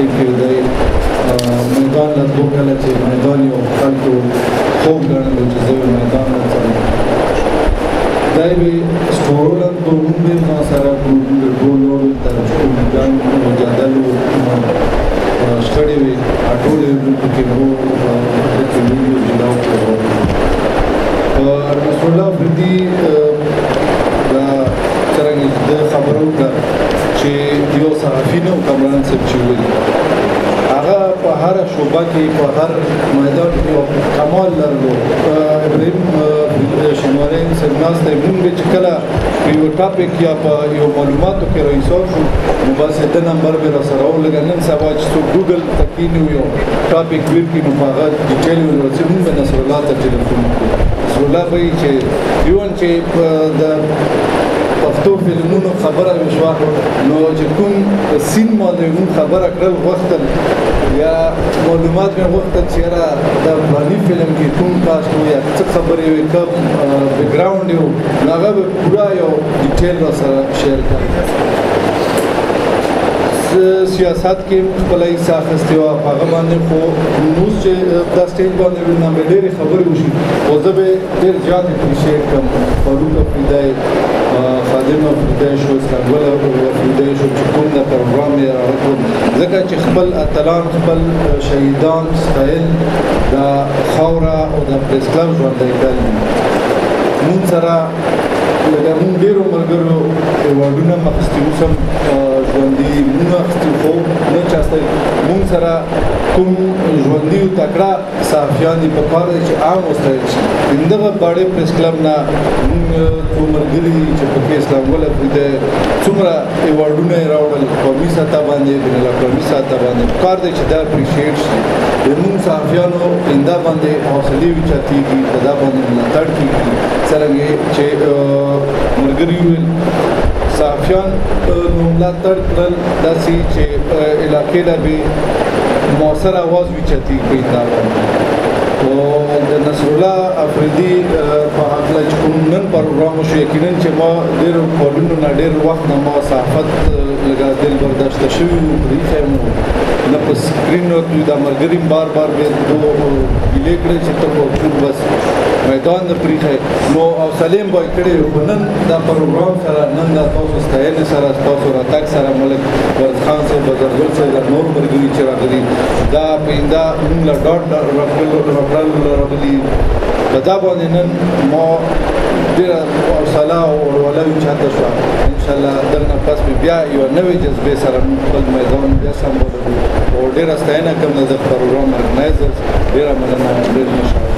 ځای کې دی میدان له دوه کله چې میدان یو خلکو خوب ګڼلو چې زه میدان ته ځم دا یې سټورونه دوه به ما سره ټول نور ترجمان مجادلو شخړې وي ټول کې وو چې ویډیو جوړاو نصر الله افریدي دا څرنګه د خبرو چې یو صحافي نه کامران صاحب چې وایي هغه په هر شعبه کې په هر میدان کې یو کمال لرلو ابراهیم شینواری صاحب ناست دی مونږ چې کله په یو ټاپک یا په یو معلوماتو کې راایسار شو نو بس د نمبر به راسره ولګه نن سبا چې څوک ګوګل ته کینو یو ټاپک ویر کړي نو په هغه ډیټیل ورسې مونږ به نصر الله ته ټلیفون وکړو نصر الله به یې چې دیون چې د پښتو فلمونو خبره وشوه نو چې کوم سین باندې موږ خبره کړل غوښتل یا معلومات مې غوښتل چې یاره د فلاني فلم کې کوم کاسټ و یا څه خبرې وې کوم بیکګراونډ یې و نو هغه به پوره یو ډیټیل راسره شیر کړی سیاست کې خپله حصه اخیستې وه په هغه باندې خو نوز چې دا سټیج باندې نه به ډېرې خبرې وشي خو زه به ډېر زیات اپریشیټ کړم فاروق افریدی خادم افریدی شو اسکانګل افریدی شو چې کوم د پروګرام یې راوړل ځکه چې خپل اتلان خپل شهیدان ستایل د خاوره او د پریس کلب ژوندی کړل مونږ سره لکه مونږ ډېرو ملګرو ایوارډونه هم اخیستي اوس هم ژوندي مونږ اخیستي خو نه چاسته مونږ سره کوم ژوندي او تکړه صحافیان دي په کار دی چې عام وستایل شي همدغه باړې پریس کلب نه مونږ څو ملګري دي چې پکې اسلام ګل افریدی څومره ایوارډونه یې راوړل قومي سطح باندې بین الاقوامي سطح باندې په کار دی چې دا اپریشیټ شي د مونږ صحافیانو اینده باندې حوصلې اوچتېږي په دا باندې ملاتړ کېږي څرنګه چې ملګري وویل صحافیان نو ملاتړ کړل داسې چې علاقې له به مؤثر اواز اوچتېږي په اینده باندې او د نصر الله افریدي په هکله چې کوم نن پروګرام وشو یقینا چې ما ډېر کالونو نه ډېر وخت نه ما صحافت لږه دل برداشته شوي وو پرېښی مو نه په سکرین راته دا ملګري بار بار به ګیلې کړی چې ته په ټول بس میدان نه پرېښی نو حوصلې به یې کړې خو نن دا پروګرام سره نن دا تاسو ستایلې سره ستاسو راتګ سره ملک ورز خان صاحب بزرګل صاحب دا نور ملګري چې راغلي دا په اینده مونږ له ډاډ راغلي په دا باندې نن ما ډېره حوصله او ورواله اوچته شوه انشاءالله دلته پس مې بیا یوه نوې جذبې سره موږ خپل میدان بیا سمبالوو او ډېره ستاینه کوم د پروګرام ارګنایزرز ډېره مننه ډېر مشاهده